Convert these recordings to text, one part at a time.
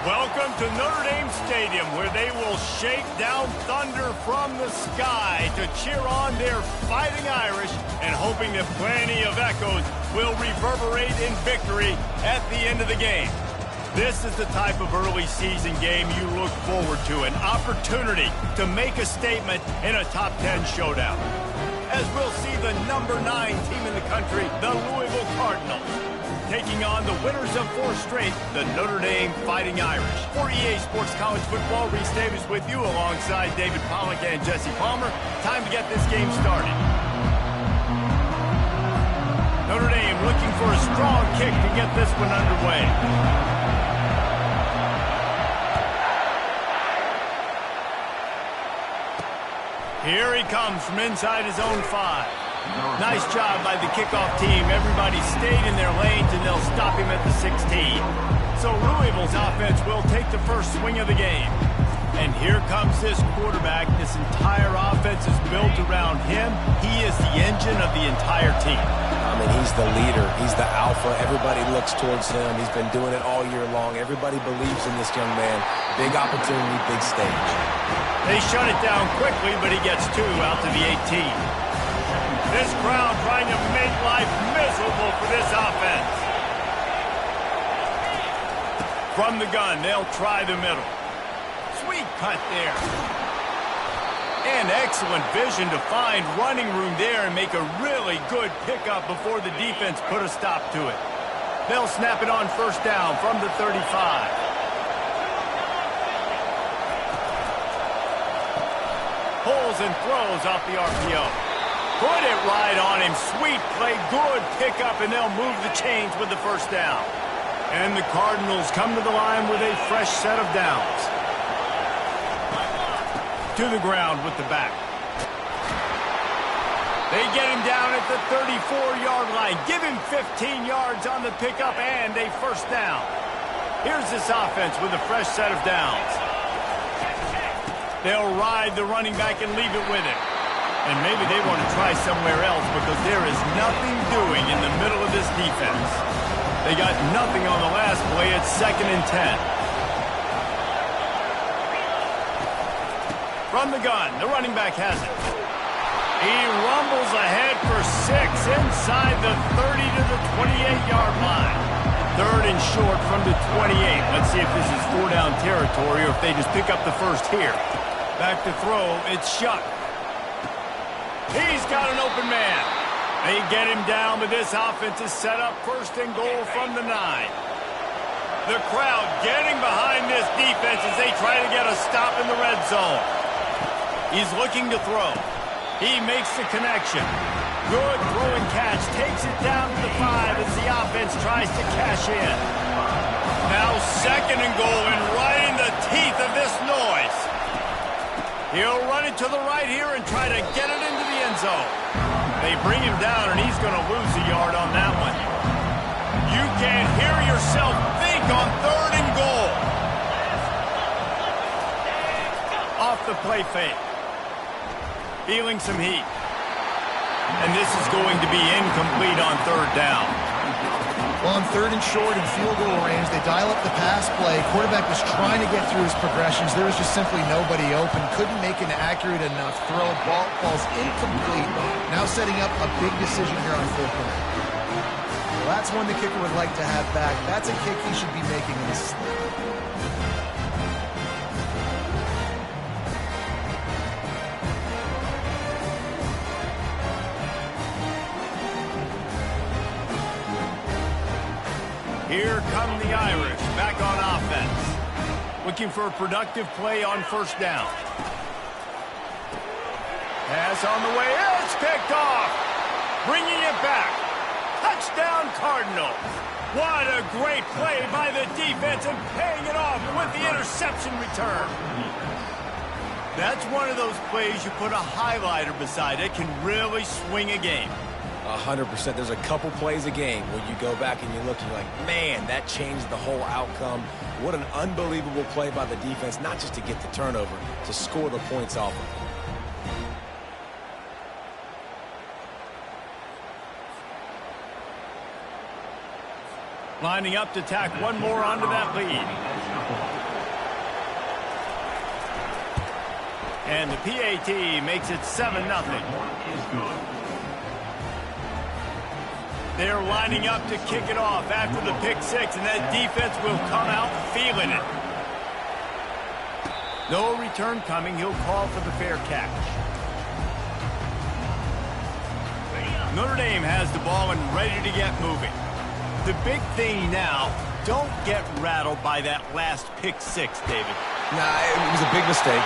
Welcome to Notre Dame Stadium, where they will shake down thunder from the sky to cheer on their Fighting Irish, and hoping that plenty of echoes will reverberate in victory at the end of the game. This is the type of early season game you look forward to, an opportunity to make a statement in a top 10 showdown. As we'll see the number 9 team in the country, the Louisville Cardinals, taking on the winners of 4 straight, the Notre Dame Fighting Irish. For EA Sports College Football, Reese Davis with you alongside David Pollack and Jesse Palmer. Time to get this game started. Notre Dame looking for a strong kick to get this one underway. Here he comes from inside his own 5. Nice job by the kickoff team. Everybody stayed in their lanes, and they'll stop him at the 16. So Louisville's offense will take the first swing of the game. And here comes this quarterback. This entire offense is built around him. He is the engine of the entire team. I mean, he's the leader. He's the alpha. Everybody looks towards him. He's been doing it all year long. Everybody believes in this young man. Big opportunity, big stage. They shut it down quickly, but he gets 2 out to the 18. This crowd trying to make life miserable for this offense. From the gun, they'll try the middle. Sweet cut there. And excellent vision to find running room there and make a really good pickup before the defense put a stop to it. They'll snap it on first down from the 35. Pulls and throws off the RPO. Put it right on him. Sweet play, good pickup, and they'll move the chains with the first down. And the Cardinals come to the line with a fresh set of downs. To the ground with the back. They get him down at the 34-yard line. Give him 15 yards on the pickup and a first down. Here's this offense with a fresh set of downs. They'll ride the running back and leave it with him. And maybe they want to try somewhere else because there is nothing doing in the middle of this defense. They got nothing on the last play. It's 2nd and 10. From the gun, the running back has it. He rumbles ahead for 6 inside the 30 to the 28-yard line. 3rd and short from the 28. Let's see if this is 4-down territory or if they just pick up the first here. Back to throw, it's Shuck. He's got an open man. They get him down, but this offense is set up 1st and goal from the 9. The crowd getting behind this defense as they try to get a stop in the red zone. He's looking to throw. He makes the connection. Good throw and catch. Takes it down to the 5 as the offense tries to cash in. Now 2nd and goal, and right in the teeth of this noise. He'll run it to the right here and try to get it into the end zone. They bring him down, and he's going to lose a yard on that one. You can't hear yourself think on 3rd and goal. Off the play fake. Feeling some heat. And this is going to be incomplete on 3rd down. Well, on 3rd and short and field goal range, they dial up the pass play. Quarterback was trying to get through his progressions. There was just simply nobody open. Couldn't make an accurate enough throw. Ball falls incomplete. Now setting up a big decision here on 4th down. Well, that's one the kicker would like to have back. That's a kick he should be making in this. Here come the Irish, back on offense. Looking for a productive play on 1st down. Pass on the way, it's picked off. Bringing it back. Touchdown Cardinals. What a great play by the defense and paying it off with the interception return. That's one of those plays you put a highlighter beside it, can really swing a game. 100%. There's a couple plays a game where you go back and you look and you're like, man, that changed the whole outcome. What an unbelievable play by the defense, not just to get the turnover, to score the points off of it. Lining up to tack one more onto that lead. And the PAT makes it 7-0. They're lining up to kick it off after the pick six, and that defense will come out feeling it. No return coming. He'll call for the fair catch. Notre Dame has the ball and ready to get moving. The big thing now, don't get rattled by that last pick six, David. Nah, it was a big mistake.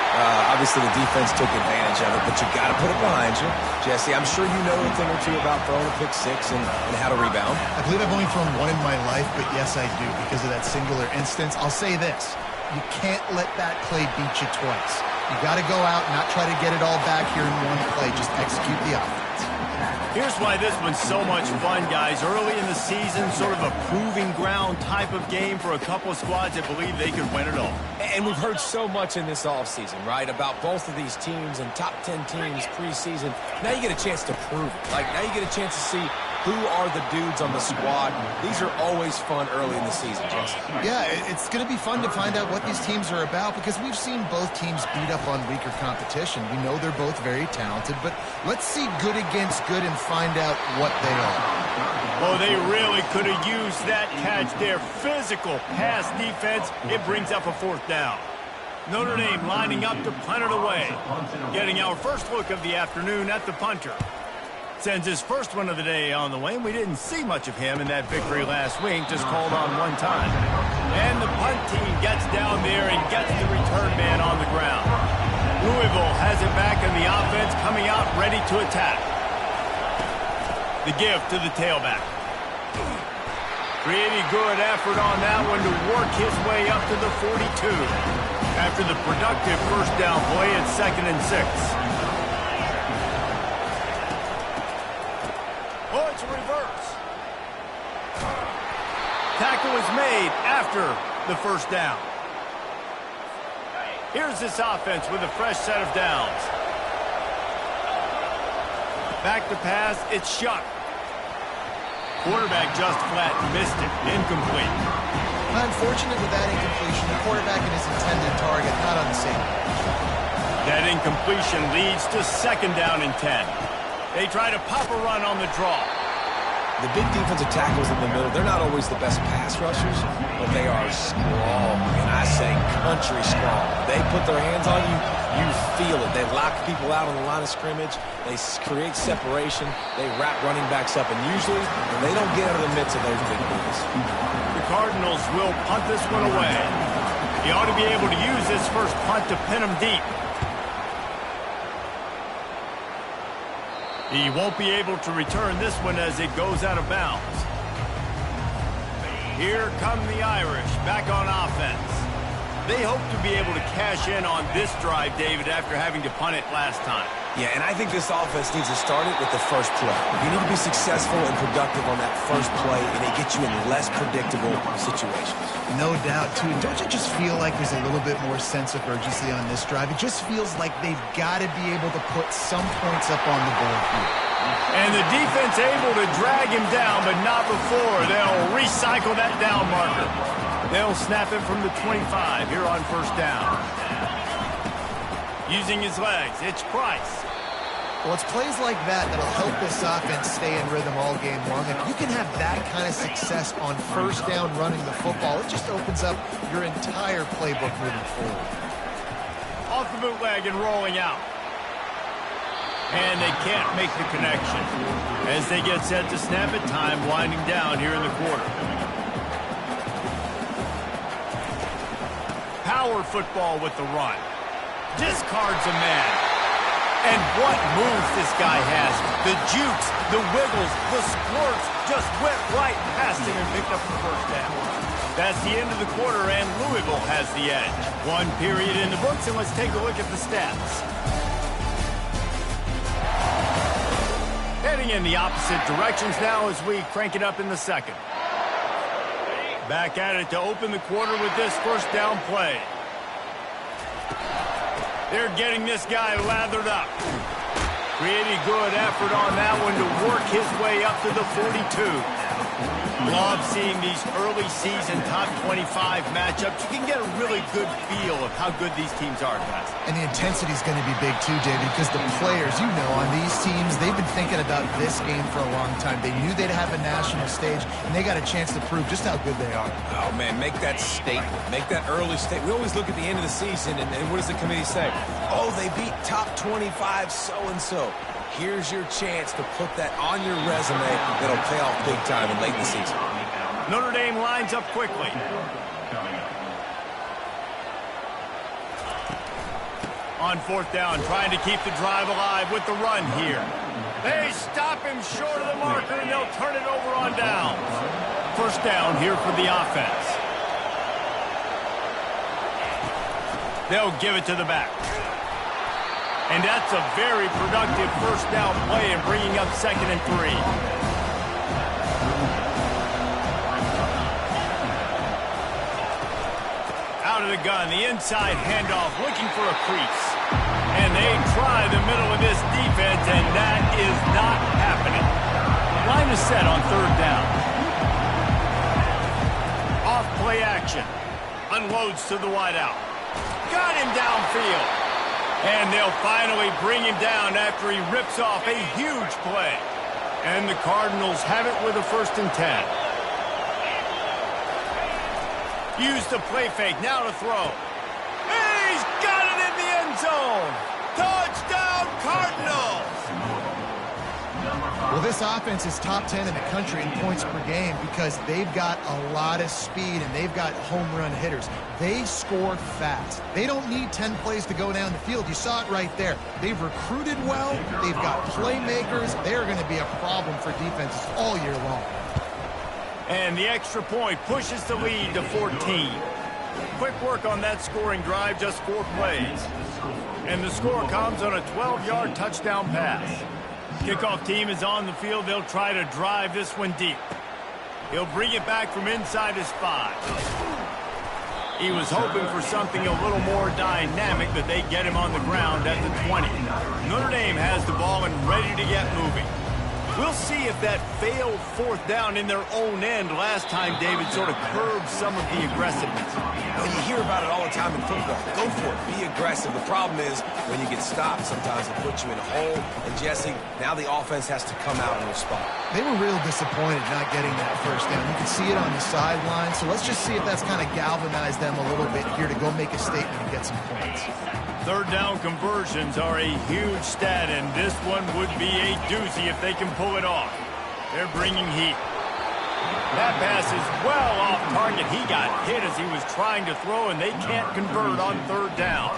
Obviously, the defense took advantage of it, but you got to put it behind you. Jesse, I'm sure you know a thing or two about throwing a pick six and how to rebound. I believe I've only thrown one in my life, but yes, I do because of that singular instance. I'll say this. You can't let that play beat you twice. You got to go out and not try to get it all back here in one play. Just execute the offense. Here's why this one's so much fun, guys. Early in the season, sort of a proving ground type of game for a couple of squads that believe they could win it all. And we've heard so much in this offseason, right, about both of these teams and top 10 teams preseason. Now you get a chance to prove it. Like, now you get a chance to see who are the dudes on the squad. These are always fun early in the season, Jesse. Yeah, it's going to be fun to find out what these teams are about because we've seen both teams beat up on weaker competition. We know they're both very talented, but let's see good against good and find out what they are. Oh, they really could have used that catch there. Physical pass defense. It brings up a fourth down. Notre Dame lining up to punt it away. Getting our first look of the afternoon at the punter. Sends his first one of the day on the way, and we didn't see much of him in that victory last week, just called on one time. And the punt team gets down there and gets the return man on the ground. Louisville has it back in the offense, coming out ready to attack. The give to the tailback. Pretty good effort on that one to work his way up to the 42. After the productive first down play, it's 2nd and 6. Oh, it's a reverse. Tackle is made after the first down. Here's this offense with a fresh set of downs. Back to pass, it's Shuck. Quarterback just flat missed it. Incomplete. Unfortunate with that incompletion. The quarterback and his intended target not on the same page. That incompletion leads to 2nd down and 10. They try to pop a run on the draw. The big defensive tackles in the middle, they're not always the best pass rushers, but they are strong, and I say country strong. They put their hands on you, you feel it. They lock people out on the line of scrimmage. They create separation. They wrap running backs up, and usually they don't get out of the midst of those big boys. The Cardinals will punt this one away. He ought to be able to use this first punt to pin him deep. He won't be able to return this one as it goes out of bounds. Here come the Irish back on offense. They hope to be able to cash in on this drive, David, after having to punt it last time. Yeah, and I think this offense needs to start it with the first play. You need to be successful and productive on that first play, and it gets you in less predictable situations. No doubt, too. Don't you just feel like there's a little bit more sense of urgency on this drive? It just feels like they've got to be able to put some points up on the board here. And the defense able to drag him down, but not before. They'll recycle that down marker. They'll snap him from the 25 here on first down. Using his legs, it's Price. Well, it's plays like that that'll help this offense stay in rhythm all game long. If you can have that kind of success on first down running the football, it just opens up your entire playbook moving forward. Off the bootleg and rolling out. And they can't make the connection. As they get set to snap it, time winding down here in the quarter. Power football with the run. Discards a man. And what moves this guy has. The jukes, the wiggles, the squirts just went right past him and picked up the first down. That's the end of the quarter, and Louisville has the edge. One period in the books, and let's take a look at the stats. Heading in the opposite directions now as we crank it up in the second. Back at it to open the quarter with this first down play. They're getting this guy lathered up. Pretty good effort on that one to work his way up to the 42. Love seeing these early season top 25 matchups. You can get a really good feel of how good these teams are, guys. And the intensity is going to be big too, David, because the players, you know, on these teams, they've been thinking about this game for a long time. They knew they'd have a national stage, and they got a chance to prove just how good they are. Oh, man, make that statement. Make that early statement. We always look at the end of the season, and what does the committee say? Oh, they beat top 25 so-and-so. Here's your chance to put that on your resume that'll pay off big time in late in the season. Notre Dame lines up quickly. On fourth down, trying to keep the drive alive with the run here. They stop him short of the marker, and they'll turn it over on downs. First down here for the offense. They'll give it to the back. And that's a very productive first down play and bringing up 2nd and 3. Out of the gun, the inside handoff, looking for a crease. And they try the middle of this defense, and that is not happening. Line is set on 3rd down. Off play action. Unloads to the wideout. Got him downfield. And they'll finally bring him down after he rips off a huge play. And the Cardinals have it with a 1st and 10. Use the play fake, now to throw. He's got it in the end zone. Touchdown, Cardinals! Well, this offense is top 10 in the country in points per game because they've got a lot of speed and they've got home run hitters. They score fast. They don't need 10 plays to go down the field. You saw it right there. They've recruited well. They've got playmakers. They're going to be a problem for defenses all year long. And the extra point pushes the lead to 14. Quick work on that scoring drive, just 4 plays. And the score comes on a 12-yard touchdown pass. Kickoff team is on the field. They'll try to drive this one deep. He'll bring it back from inside his 5. He was hoping for something a little more dynamic, but they get him on the ground at the 20. Notre Dame has the ball and ready to get moving. We'll see if that failed 4th down in their own end last time, David, sort of curbed some of the aggressiveness. Well, you hear about it all the time in football. Go for it. Be aggressive. The problem is when you get stopped, sometimes it puts you in a hole. And, Jesse, now the offense has to come out and respond. They were real disappointed not getting that 1st down. You can see it on the sideline. So let's just see if that's kind of galvanized them a little bit here to go make a statement and get some points. 3rd down conversions are a huge stat, and this one would be a doozy if they can pull it off. They're bringing heat. That pass is well off target. He got hit as he was trying to throw, and they can't convert on 3rd down.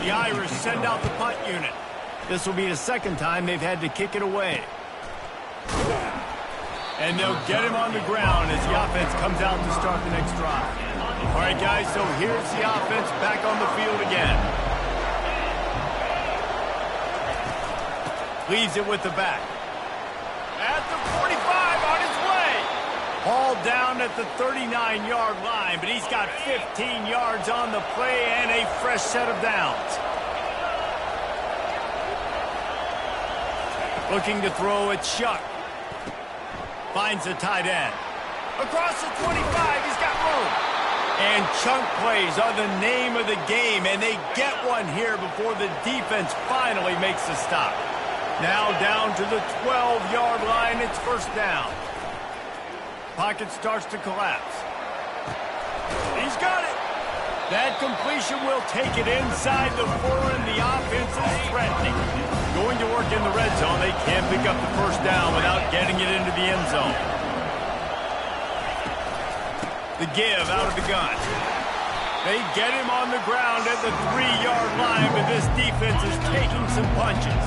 The Irish send out the punt unit. This will be the 2nd time they've had to kick it away. And they'll get him on the ground as the offense comes out to start the next drive. All right, guys, so here's the offense back on the field again. Leaves it with the back. At the 45, on his way. All down at the 39-yard line, but he's got 15 yards on the play and a fresh set of downs. Looking to throw it, Chuck. Finds the tight end. Across the 25, he's got room. And chunk plays are the name of the game, and they get one here before the defense finally makes the stop. Now down to the 12-yard line, it's 1st down. Pocket starts to collapse. He's got it. That completion will take it inside the 4, and the offense is threatening. Going to work in the red zone, they can't pick up the 1st down without getting it into the end zone. The give out of the gun. They get him on the ground at the 3-yard line, but this defense is taking some punches.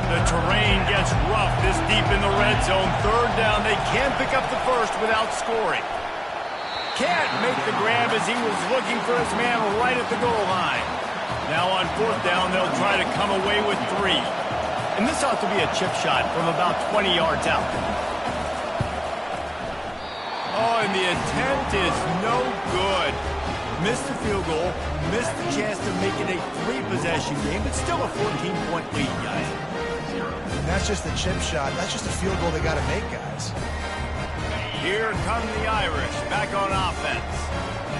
The terrain gets rough this deep in the red zone. 3rd down, they can't pick up the 1st without scoring. Can't make the grab as he was looking for his man right at the goal line. Now on 4th down, they'll try to come away with 3. And this ought to be a chip shot from about 20 yards out. Oh, and the attempt is no good. Missed the field goal, missed the chance to make it a 3-possession game, but still a 14-point lead, guys. And that's just a chip shot. That's just a field goal they got to make, guys. Here come the Irish back on offense.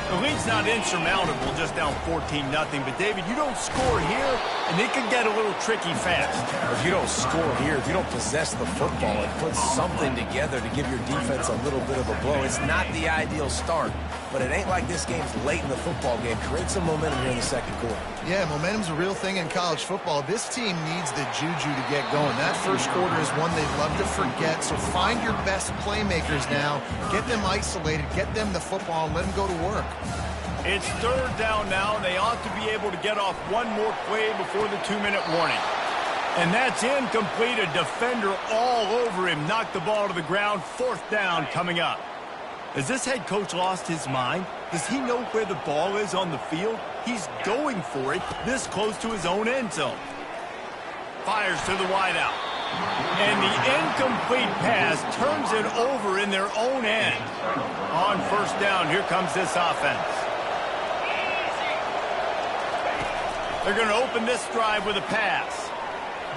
The lead's not insurmountable, just down 14-0. But, David, you don't score here, and it can get a little tricky fast. If you don't score here, if you don't possess the football and put something together to give your defense a little bit of a blow, it's not the ideal start. But it ain't like this game's late in the football game. Create some momentum here in the second quarter. Yeah, momentum's a real thing in college football. This team needs the juju to get going. That first quarter is one they'd love to forget. So find your best playmakers now. Get them isolated. Get them the football and let them go to work. It's third down now, and they ought to be able to get off one more play before the 2-minute warning. And that's incomplete. A defender all over him. Knocked the ball to the ground. Fourth down coming up. Has this head coach lost his mind? Does he know where the ball is on the field? He's going for it this close to his own end zone. Fires to the wideout. And the incomplete pass turns it over in their own end. On first down, here comes this offense. They're going to open this drive with a pass.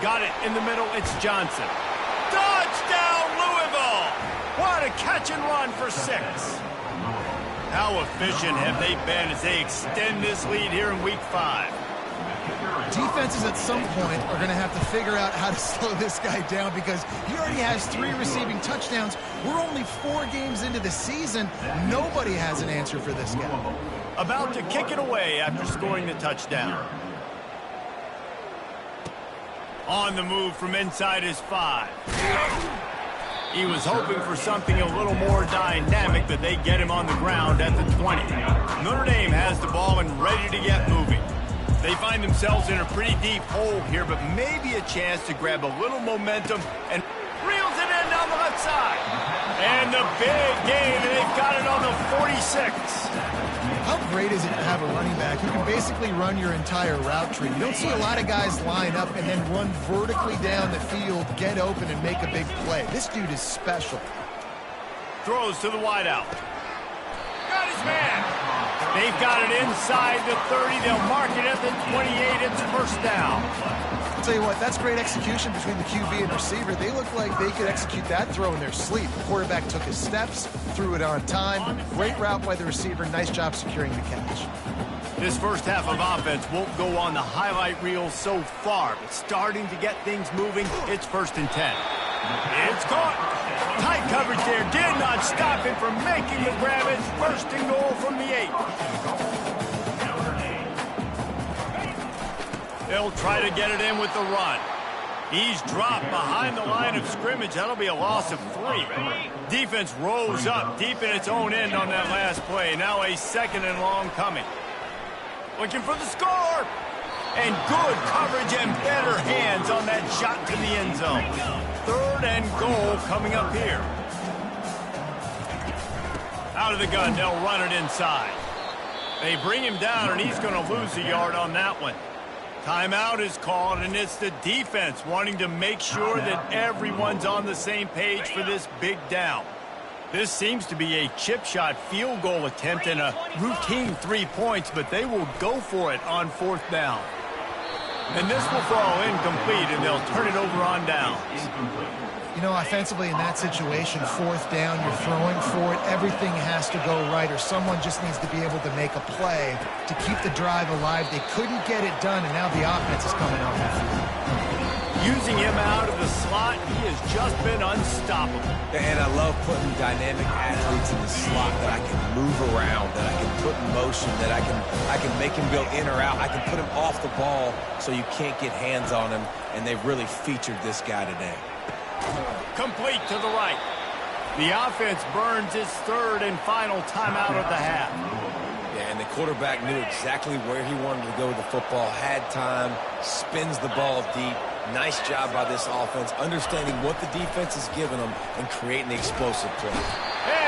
Got it in the middle. It's Johnson. Touchdown, Louisville! What a catch and run for 6. How efficient have they been as they extend this lead here in Week 5? Defenses at some point are going to have to figure out how to slow this guy down because he already has 3 receiving touchdowns. We're only 4 games into the season. Nobody has an answer for this guy. About to kick it away after scoring the touchdown. On the move from inside his 5. He was hoping for something a little more dynamic, but they get him on the ground at the 20. Notre Dame has the ball and ready to get moving. They find themselves in a pretty deep hole here, but maybe a chance to grab a little momentum and reels it in down the left side. And the big gain, and they've got it on the 46. How great is it to have a running back who can basically run your entire route tree? You don't see a lot of guys line up and then run vertically down the field, get open, and make a big play. This dude is special. Throws to the wideout. Got his man. They've got it inside the 30. They'll mark it at the 28. It's first down. I'll tell you what, that's great execution between the QB and receiver. They look like they could execute that throw in their sleep. The quarterback took his steps, threw it on time. Great route by the receiver. Nice job securing the catch. This first half of offense won't go on the highlight reel so far, but starting to get things moving, it's 1st and 10. It's caught. Tight coverage there. Did not stop him from making the grab. It's 1st and goal from the 8. They'll try to get it in with the run. He's dropped behind the line of scrimmage. That'll be a loss of 3. Defense rose up deep in its own end on that last play. Now a 2nd and long coming. Looking for the score. And good coverage and better hands on that shot to the end zone. 3rd and goal coming up here. Out of the gun, they'll run it inside. They bring him down, and he's going to lose a yard on that one. Timeout is called, and it's the defense wanting to make sure that everyone's on the same page for this big down. This seems to be a chip shot field goal attempt and a routine 3 points, but they will go for it on 4th down. And this will fall incomplete, and they'll turn it over on downs. You know, offensively in that situation, 4th down, you're throwing for it. Everything has to go right, or someone just needs to be able to make a play to keep the drive alive. They couldn't get it done, and now the offense is coming out. Using him out of the slot, he has just been unstoppable. And I love putting dynamic athletes in the slot that I can move around, that I can put in motion, that I can make him go in or out. I can put him off the ball so you can't get hands on him, and they've really featured this guy today. Complete to the right. The offense burns its 3rd and final timeout of the half. Yeah, and the quarterback knew exactly where he wanted to go with the football, had time, spins the ball deep. Nice job by this offense, understanding what the defense is giving them and creating the explosive play.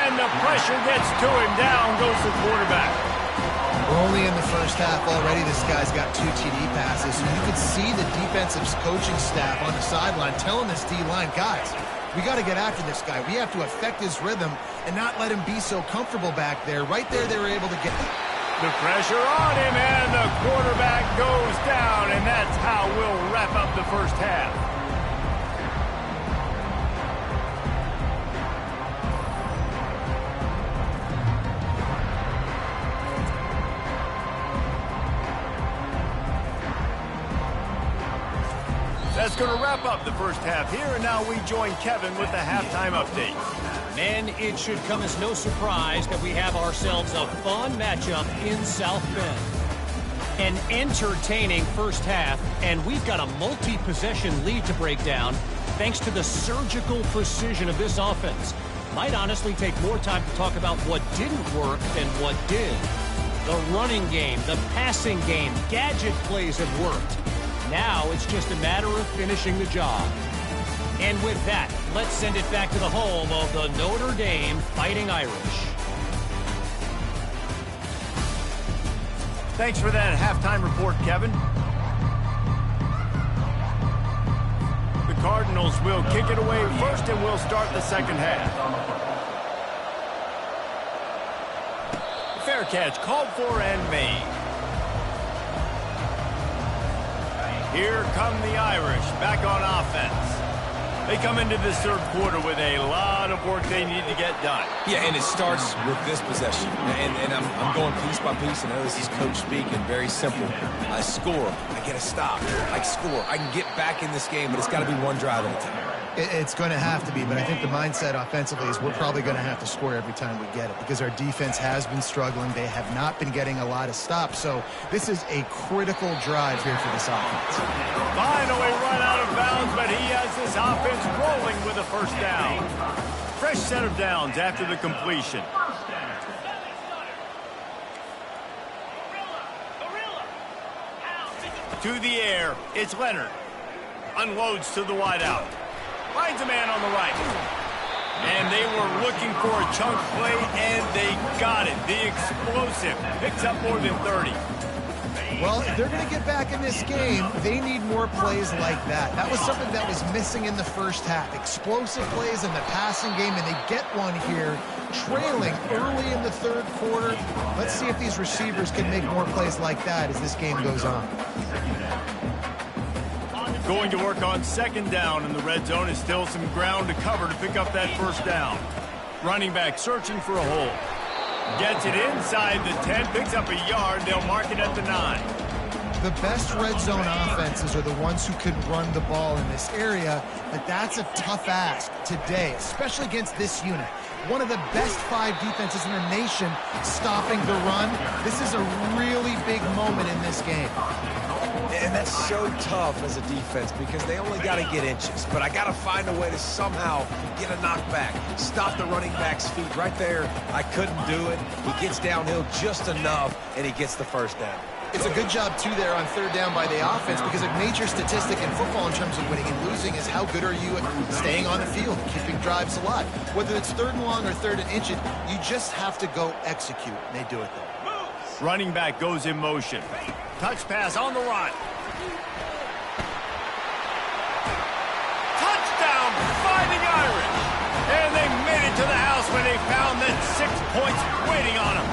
And the pressure gets to him. Down goes the quarterback. We're only in the first half already. This guy's got 2 TD passes. So you could see the defensive coaching staff on the sideline telling this D-line, guys, we got to get after this guy. We have to affect his rhythm and not let him be so comfortable back there. Right there, they were able to get the pressure on him, and the quarterback goes down, and that's how we'll wrap up the first half. That's going to wrap up the first half here, and now we join Kevin with the halftime update. Men, it should come as no surprise that we have ourselves a fun matchup in South Bend. An entertaining first half, and we've got a multi-possession lead to break down thanks to the surgical precision of this offense. Might honestly take more time to talk about what didn't work than what did. The running game, the passing game, gadget plays have worked. Now it's just a matter of finishing the job. And with that, let's send it back to the home of the Notre Dame Fighting Irish. Thanks for that halftime report, Kevin. The Cardinals will kick it away first, and we'll start the second half. Fair catch called for and made. Here come the Irish back on offense. They come into this third quarter with a lot of work they need to get done. Yeah, and it starts with this possession. And I'm going piece by piece. I know this is coach speaking, very simple. I score. I get a stop. I score. I can get back in this game, but it's got to be one drive at a time. It's going to have to be, but I think the mindset offensively is we're probably going to have to score every time we get it because our defense has been struggling. They have not been getting a lot of stops, so this is a critical drive here for this offense. Finally run out of bounds, but he has this offense rolling with a first down. Fresh set of downs after the completion. To the air, it's Leonard. Unloads to the wideout. Finds a man on the right. And they were looking for a chunk play, and they got it. The explosive picks up more than 30. Well, if they're going to get back in this game, they need more plays like that. That was something that was missing in the first half. Explosive plays in the passing game, and they get one here, trailing early in the third quarter. Let's see if these receivers can make more plays like that as this game goes on. Going to work on second down in the red zone is still some ground to cover to pick up that first down. Running back searching for a hole. Gets it inside the 10, picks up a yard. They'll mark it at the 9. The best red zone offenses are the ones who can run the ball in this area, but that's a tough ask today, especially against this unit. One of the best 5 defenses in the nation stopping the run. This is a really big moment in this game. And that's so tough as a defense because they only got to get inches. But I got to find a way to somehow get a knockback, stop the running back's feet. Right there, I couldn't do it. He gets downhill just enough, and he gets the first down. It's a good job, too, there on third down by the offense because a major statistic in football in terms of winning and losing is how good are you at staying on the field, keeping drives alive. Whether it's third and long or third and inches, you just have to go execute, and they do it there. Running back goes in motion. Touch pass on the run. Touchdown, Fighting Irish. And they made it to the house when they found that 6 points waiting on them.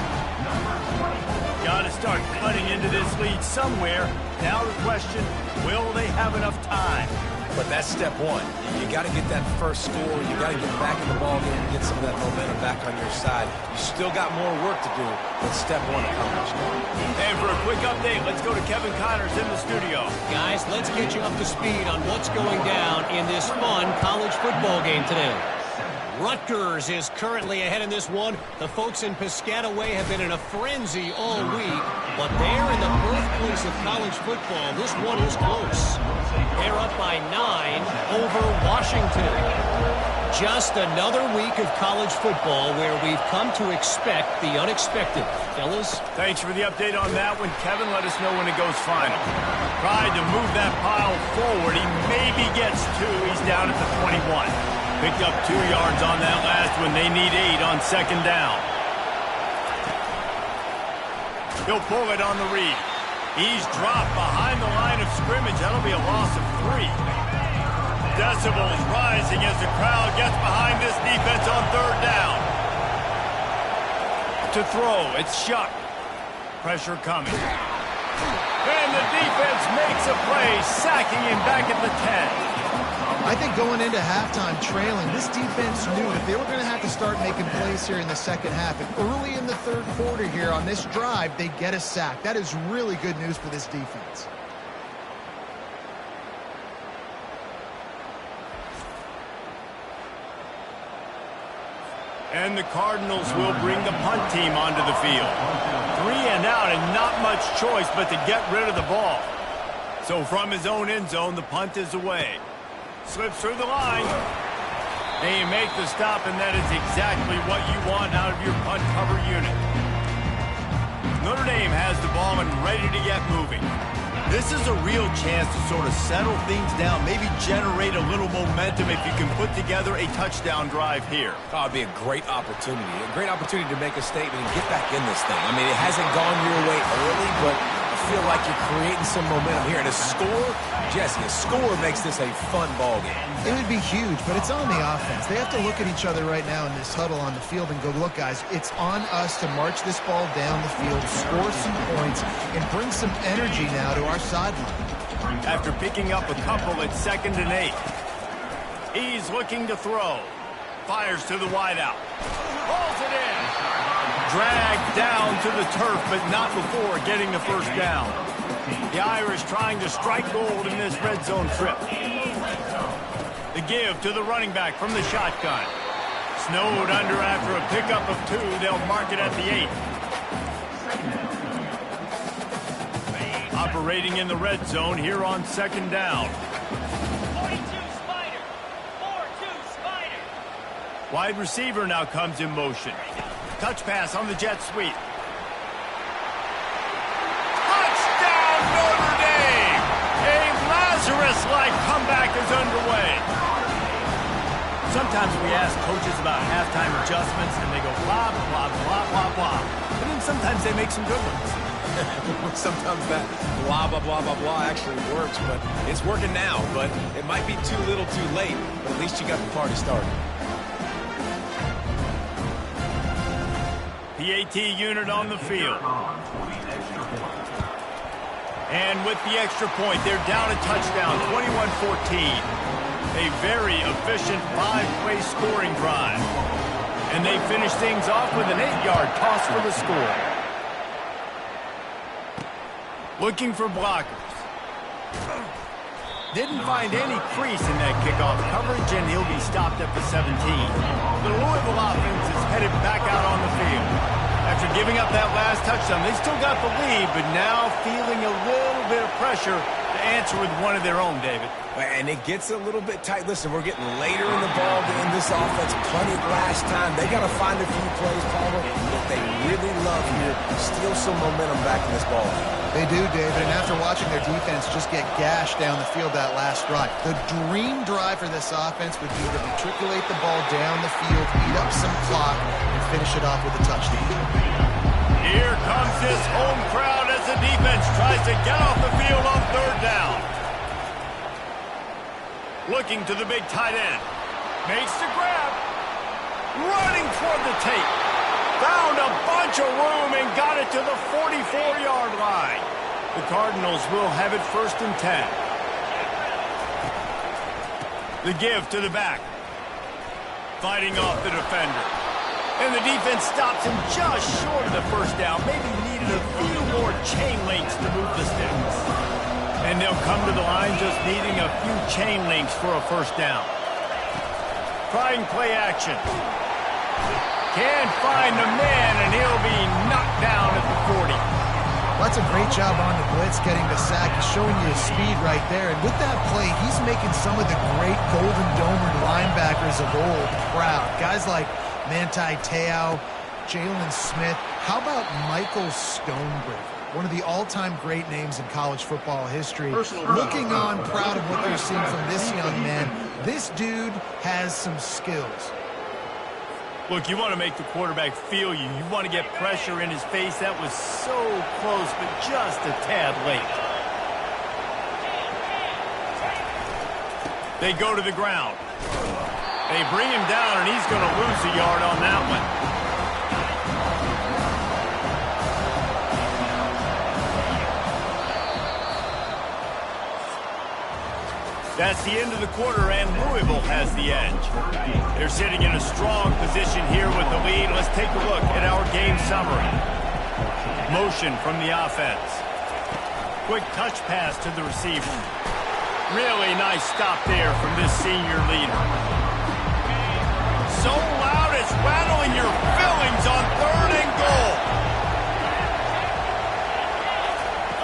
Got to start cutting into this lead somewhere. Now the question, will they have enough time? But that's step one. You got to get that first score. You got to get back in the ball game and get some of that momentum back on your side. You still got more work to do, but step one accomplished. And for a quick update, let's go to Kevin Connors in the studio. Guys, let's get you up to speed on what's going down in this fun college football game today. Rutgers is currently ahead in this one. The folks in Piscataway have been in a frenzy all week, but they're in the birthplace of college football. This one is close. They're up by 9 over Washington. Just another week of college football where we've come to expect the unexpected. Fellas? Thanks for the update on that one, Kevin. Let us know when it goes final. Tried to move that pile forward. He maybe gets 2. He's down at the 21. Picked up 2 yards on that last one. They need 8 on second down. He'll pull it on the read. He's dropped behind the line of scrimmage. That'll be a loss of 3. Decibels rising as the crowd gets behind this defense on third down. To throw, it's Shuck. Pressure coming. And the defense makes a play, sacking him back at the 10. I think going into halftime trailing, this defense knew that they were going to have to start making plays here in the second half. And early in the third quarter here on this drive, they get a sack. That is really good news for this defense. And the Cardinals will bring the punt team onto the field. 3 and out and not much choice but to get rid of the ball. So from his own end zone, the punt is away. Slips through the line. They make the stop, and that is exactly what you want out of your punt cover unit. Notre Dame has the ball and ready to get moving. This is a real chance to sort of settle things down, maybe generate a little momentum if you can put together a touchdown drive here. Oh, it'd be a great opportunity to make a statement and get back in this thing. I mean, it hasn't gone your way early, but I feel like you're creating some momentum here. And a score, Jesse, a score makes this a fun ball game. It would be huge, but it's on the offense. They have to look at each other right now in this huddle on the field and go, look, guys, it's on us to march this ball down the field, score some points, and bring some energy now to our sideline. After picking up a couple at 2nd and 8. He's looking to throw. Fires to the wideout. Pulls it in. Dragged down to the turf, but not before getting the first down. The Irish trying to strike gold in this red zone trip. The give to the running back from the shotgun. Snowed under after a pickup of 2. They'll mark it at the 8. Operating in the red zone here on 2nd down. 42 Spider. 4-2 Spider. Wide receiver now comes in motion. Touch pass on the jet sweep. Touchdown Notre Dame! A Lazarus-like comeback is underway. Sometimes we ask coaches about halftime adjustments and they go blah, blah, blah, blah, blah. But then sometimes they make some good ones. Sometimes that blah, blah, blah, blah, blah actually works, but it's working now. But it might be too little too late, but at least you got the party started. PAT unit on the field. And with the extra point, they're down a touchdown, 21-14. A very efficient 5-play scoring drive. And they finish things off with an 8-yard toss for the score. Looking for blockers. Didn't find any crease in that kickoff coverage, and he'll be stopped at the 17. The Louisville offense is headed back out on the field. After giving up that last touchdown, they still got the lead, but now feeling a little bit of pressure to answer with one of their own, David. And it gets a little bit tight. Listen, we're getting later in the ball game. This offense, plenty of last time. They got to find a few plays, Palmer, that they really love here. Steal some momentum back in this ball game. They do, David, and after watching their defense just get gashed down the field that last drive, the dream drive for this offense would be to matriculate the ball down the field, eat up some clock, and finish it off with a touchdown. Here comes this home crowd as the defense tries to get off the field on 3rd down. Looking to the big tight end. Makes the grab. Running toward the tape. Found a bunch of room and got it to the 44-yard line. The Cardinals will have it 1st and 10. The give to the back. Fighting off the defender. And the defense stops him just short of the first down. Maybe needed a few more chain links to move the sticks. And they'll come to the line just needing a few chain links for a first down. Trying play action. Can't find the man, and he'll be knocked down at the 40. Well, that's a great job on the blitz, getting the sack. He's showing you his speed right there. And with that play, he's making some of the great Golden Domer linebackers of old proud. Guys like Manti Te'o, Jalen Smith. How about Michael Stonebreaker? One of the all-time great names in college football history. Looking on, proud of what they're seeing from this young man. This dude has some skills. Look, you want to make the quarterback feel you. You want to get pressure in his face. That was so close, but just a tad late. They go to the ground. They bring him down, and he's going to lose a yard on that one. That's the end of the quarter, and Louisville has the edge. They're sitting in a strong position here with the lead. Let's take a look at our game summary. Motion from the offense. Quick touch pass to the receiver. Really nice stop there from this senior leader. So loud it's rattling your fillings on 3rd and goal.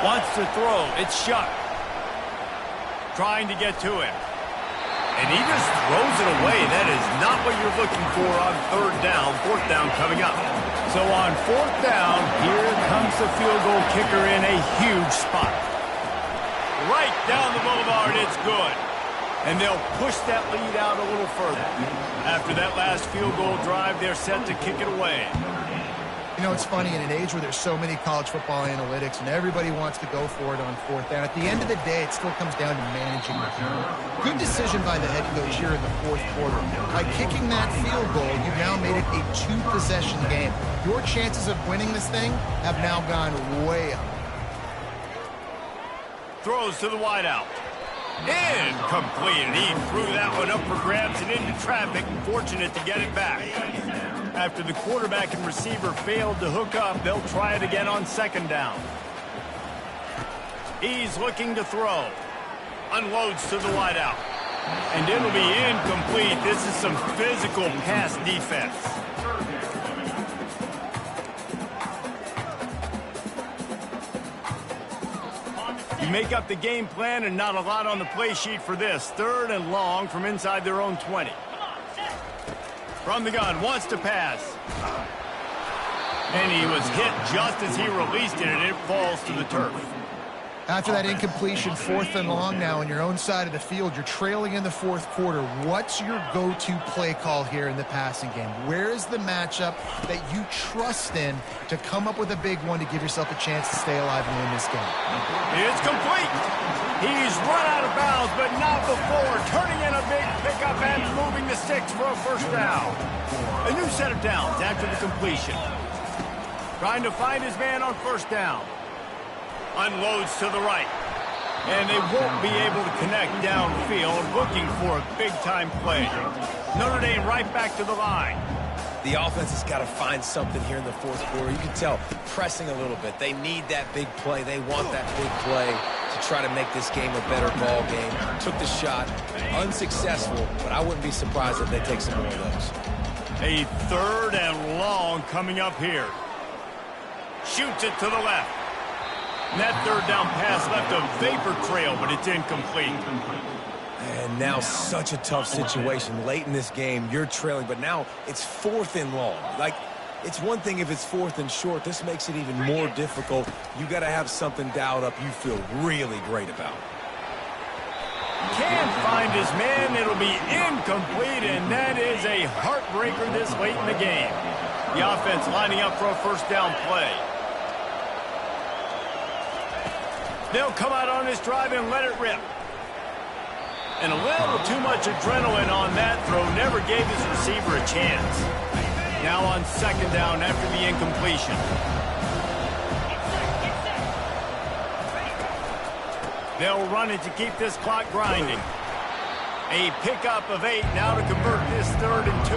Wants to throw. It's shut. Trying to get to him. And he just throws it away. That is not what you're looking for on 3rd down. 4th down coming up. So on 4th down, here comes the field goal kicker in a huge spot. Right down the boulevard, it's good. And they'll push that lead out a little further. After that last field goal drive, they're set to kick it away. You know, it's funny, in an age where there's so many college football analytics and everybody wants to go for it on 4th down, at the end of the day, it still comes down to managing the game. Good decision by the head coach here in the 4th quarter. By kicking that field goal, you've now made it a 2-possession game. Your chances of winning this thing have now gone way up. Throws to the wideout. Incomplete, and he threw that one up for grabs and into traffic. Fortunate to get it back. After the quarterback and receiver failed to hook up, they'll try it again on 2nd down. He's looking to throw. Unloads to the wideout. And it'll be incomplete. This is some physical pass defense. You make up the game plan and not a lot on the play sheet for this. 3rd and long from inside their own 20. From the gun, wants to pass. And he was hit just as he released it, and it falls to the turf. After that incompletion, 4th and long now on your own side of the field, you're trailing in the 4th quarter. What's your go-to play call here in the passing game? Where is the matchup that you trust in to come up with a big one to give yourself a chance to stay alive and win this game? It's complete. He's run out of bounds, but not before turning in a big pickup and moving the sticks for a 1st down. A new set of downs after the completion. Trying to find his man on 1st down. Unloads to the right. And they won't be able to connect downfield, looking for a big-time play. Notre Dame right back to the line. The offense has got to find something here in the 4th quarter. You can tell, pressing a little bit. They need that big play. They want that big play to try to make this game a better ball game. Took the shot, unsuccessful, but I wouldn't be surprised if they take some more of those. A 3rd and long coming up here. Shoots it to the left. And that 3rd down pass left a vapor trail, but it's incomplete. And now such a tough situation. Late in this game, you're trailing, but now it's 4th and long. Like, it's one thing if it's 4th and short. This makes it even more difficult. You got to have something dialed up you feel really great about. Can't find his man. It'll be incomplete, and that is a heartbreaker this late in the game. The offense lining up for a 1st down play. They'll come out on this drive and let it rip. And a little too much adrenaline on that throw never gave his receiver a chance. Now on 2nd down after the incompletion. They'll run it to keep this clock grinding. A pickup of 8 now to convert this 3rd and 2.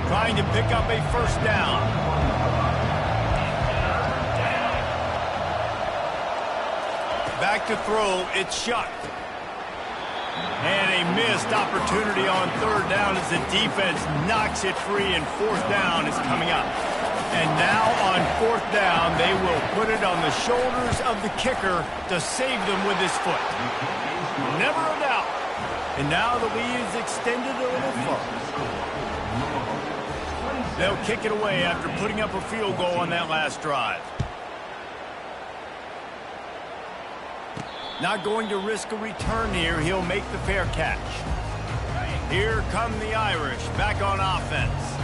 Trying to pick up a 1st down. Back to throw, it's shut. And a missed opportunity on 3rd down as the defense knocks it free, and 4th down is coming up. And now on 4th down, they will put it on the shoulders of the kicker to save them with his foot. Never a doubt. And now the lead is extended a little further. They'll kick it away after putting up a field goal on that last drive. Not going to risk a return here. He'll make the fair catch. Here come the Irish back on offense.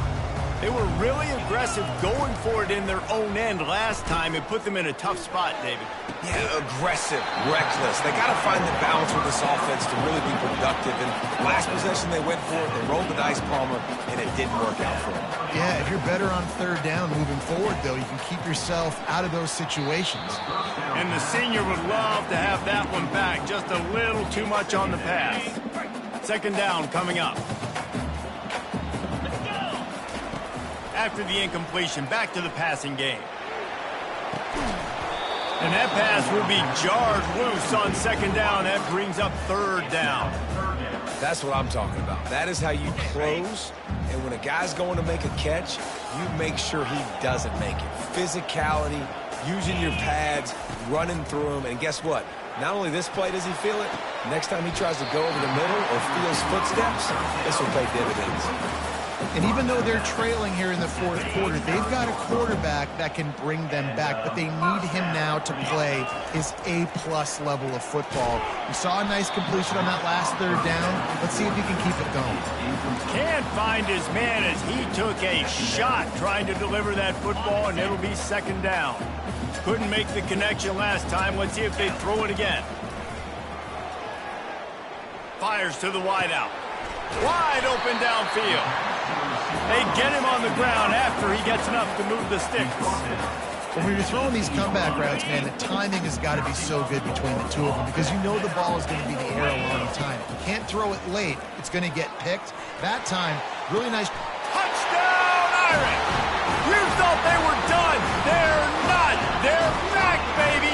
They were really aggressive going for it in their own end last time. It put them in a tough spot, David. Yeah, aggressive, reckless. They got to find the balance with this offense to really be productive. And last possession they went for it. They rolled the dice, Palmer, and it didn't work out for them. Yeah, if you're better on 3rd down moving forward, though, you can keep yourself out of those situations. And the senior would love to have that one back. Just a little too much on the pass. 2nd down coming up. After the incompletion, back to the passing game. And that pass will be jarred loose on 2nd down. That brings up 3rd down. That's what I'm talking about. That is how you close And when a guy's going to make a catch, you make sure he doesn't make it. Physicality, using your pads, running through them. And guess what? Not only this play does he feel it, next time he tries to go over the middle or feels footsteps, this will pay dividends. And even though they're trailing here in the fourth quarter, they've got a quarterback that can bring them back, but they need him now to play his A-plus level of football. We saw a nice completion on that last third down. Let's see if he can keep it going. Can't find his man as he took a shot trying to deliver that football, and it'll be second down. Couldn't make the connection last time. Let's see if they throw it again. Fires to the wideout. Wide open downfield. They get him on the ground after he gets enough to move the sticks. When you're throwing these comeback routes, man, the timing has got to be so good between the two of them because you know the ball is going to be in the air a long time. If you can't throw it late, it's going to get picked. That time, really nice. Touchdown, Irish! You thought they were done. They're not. They're back, baby.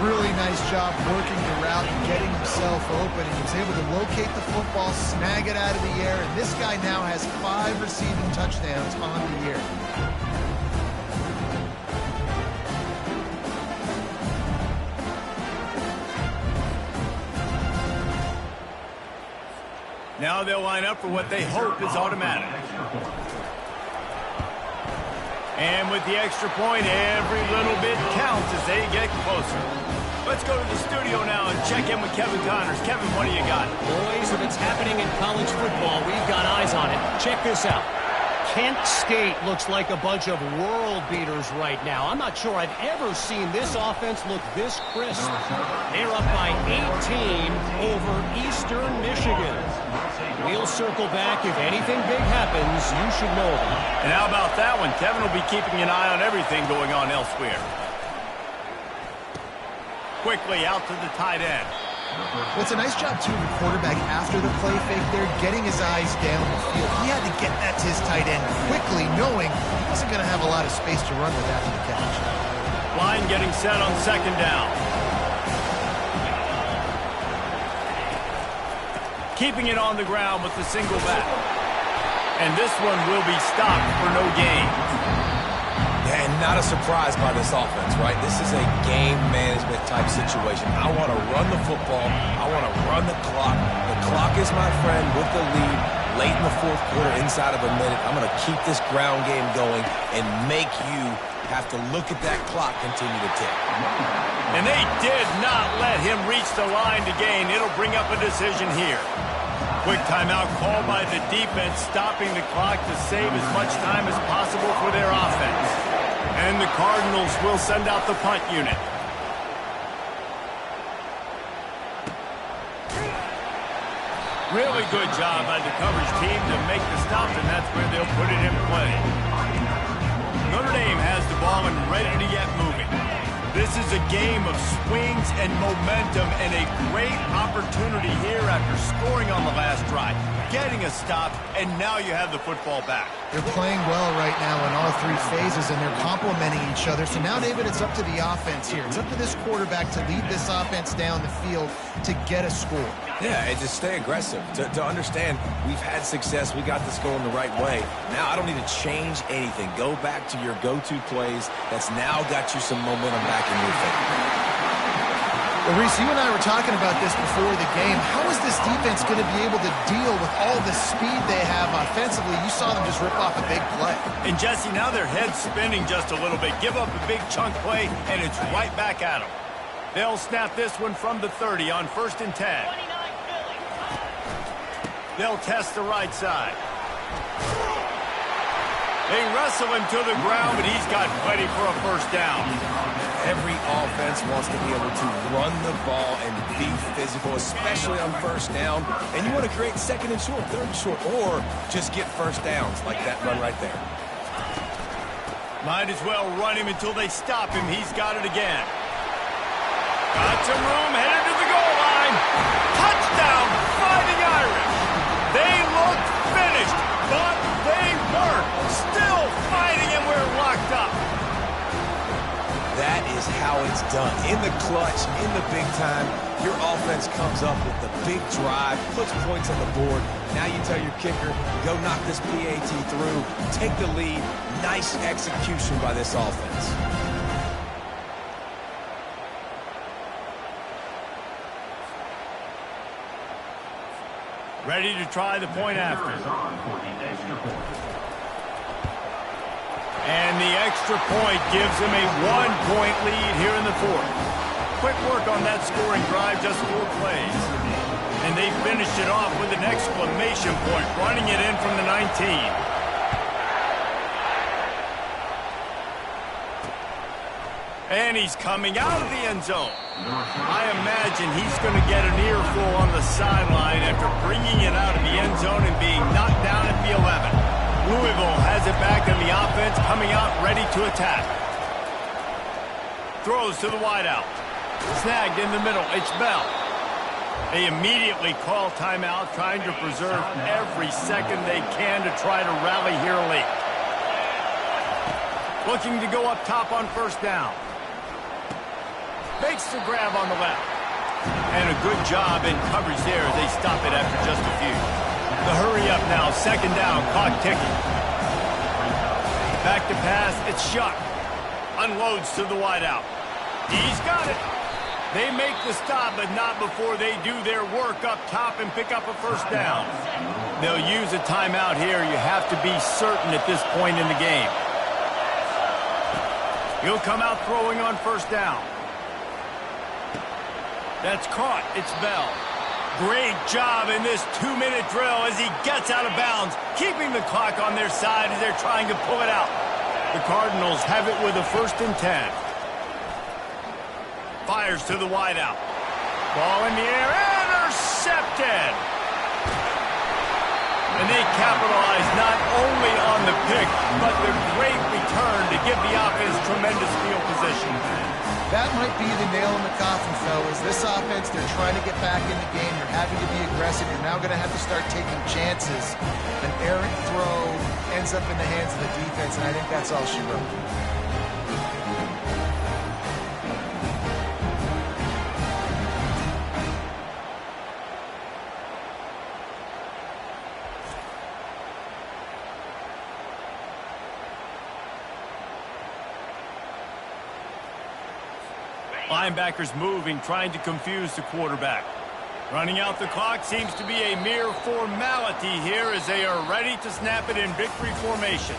Really nice job working the route and getting himself open. He was able to locate the football, snag it out of the air, and this guy now has 5 receiving touchdowns on the year. Now they'll line up for what they hope is automatic. And with the extra point, every little bit counts as they get closer. Let's go to the studio now and check in with Kevin Connors. Kevin, what do you got? Boys, if it's happening in college football, we've got eyes on it. Check this out. Kent State looks like a bunch of world beaters right now. I'm not sure I've ever seen this offense look this crisp. They're up by 18 over Eastern Michigan. We'll circle back. If anything big happens, you should know about it. And how about that one? Kevin will be keeping an eye on everything going on elsewhere. Quickly out to the tight end. Well, it's a nice job, too, of the quarterback after the play fake there, getting his eyes down the field. He had to get that to his tight end quickly, knowing he wasn't going to have a lot of space to run with after the catch. Line getting set on second down. Keeping it on the ground with the single back. And this one will be stopped for no gain. Yeah, and not a surprise by this offense, right? This is a game management type situation. I want to run the football. I want to run the clock. The clock is my friend with the lead late in the fourth quarter, inside of a minute. I'm going to keep this ground game going and make you have to look at that clock continue to tick. And they did not let him reach the line to gain. It'll bring up a decision here. Quick timeout called by the defense, stopping the clock to save as much time as possible for their offense. And the Cardinals will send out the punt unit. Really good job by the coverage team to make the stop, and that's where they'll put it in play. Notre Dame has the ball and ready to get moving. This is a game of swings and momentum and a great opportunity here after scoring on the last drive, getting a stop, and now you have the football back. They're playing well right now in all 3 phases, and they're complementing each other. So now, David, it's up to the offense here. It's up to this quarterback to lead this offense down the field to get a score. Yeah, and just stay aggressive. To understand we've had success, we got this going the right way. Now I don't need to change anything. Go back to your go-to plays. That's now got you some momentum back in your favor. Well, Reese, you and I were talking about this before the game. How is this defense going to be able to deal with all the speed they have offensively? You saw them just rip off a big play. And, Jesse, now their head's spinning just a little bit. Give up a big chunk play, and it's right back at them. They'll snap this one from the 30 on 1st and 10. They'll test the right side. They wrestle him to the ground, but he's got plenty for a first down. Every offense wants to be able to run the ball and be physical, especially on first down. And you want to create 2nd and short, 3rd and short, or just get first downs like that run right there. Might as well run him until they stop him. He's got it again. Got some room, headed to the goal line. Touchdown, Fighting Irish. They looked finished, but they weren't. Still fighting, and we're locked up. That is how it's done. In the clutch, in the big time, your offense comes up with the big drive, puts points on the board. Now you tell your kicker, go knock this PAT through, take the lead. Nice execution by this offense. Ready to try the point after. And the extra point gives him a 1-point lead here in the fourth. Quick work on that scoring drive, just 4 plays. And they finished it off with an exclamation point, running it in from the 19. And he's coming out of the end zone. I imagine he's going to get an earful on the sideline after bringing it out of the end zone and being knocked down at the 11. Louisville has it back in the offense, coming out ready to attack. Throws to the wideout. Snagged in the middle. It's Bell. They immediately call timeout, trying to preserve every second they can to try to rally here late. Looking to go up top on first down. Makes the grab on the left. And a good job in coverage there as they stop it after just a few. The hurry up now, second down, clock ticking. Back to pass, it's Shuck. Unloads to the wideout. He's got it. They make the stop, but not before they do their work up top and pick up a first down. They'll use a timeout here. You have to be certain at this point in the game. He'll come out throwing on first down. That's caught. It's Bell. Great job in this 2-minute drill as he gets out of bounds, keeping the clock on their side as they're trying to pull it out. The Cardinals have it with a 1st and 10. Fires to the wideout. Ball in the air, intercepted. And they capitalize not only on the pick, but the great return to give the offense tremendous field position. That might be the nail in the coffin, fellas. This offense, they're trying to get back in the game. You're having to be aggressive. You're now going to have to start taking chances. An errant throw ends up in the hands of the defense, and I think that's all she wrote. Linebackers moving, trying to confuse the quarterback. Running out the clock seems to be a mere formality here as they are ready to snap it in victory formation.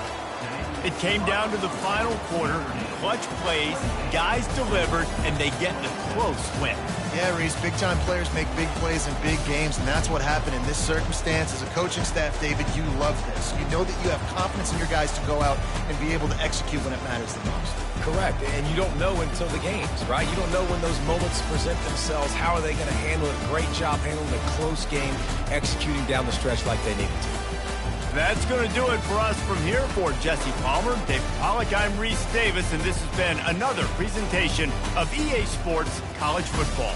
It came down to the final quarter, clutch plays, guys delivered, and they get the close win. Yeah, Reese, big-time players make big plays in big games, and that's what happened in this circumstance. As a coaching staff, David, you love this. You know that you have confidence in your guys to go out and be able to execute when it matters the most. Correct, and you don't know until the games, right? You don't know when those moments present themselves. How are they going to handle it? Great job handling a close game, executing down the stretch like they needed to. That's going to do it for us from here. For Jesse Palmer, Dave Pollack, I'm Reese Davis, and this has been another presentation of EA Sports College Football.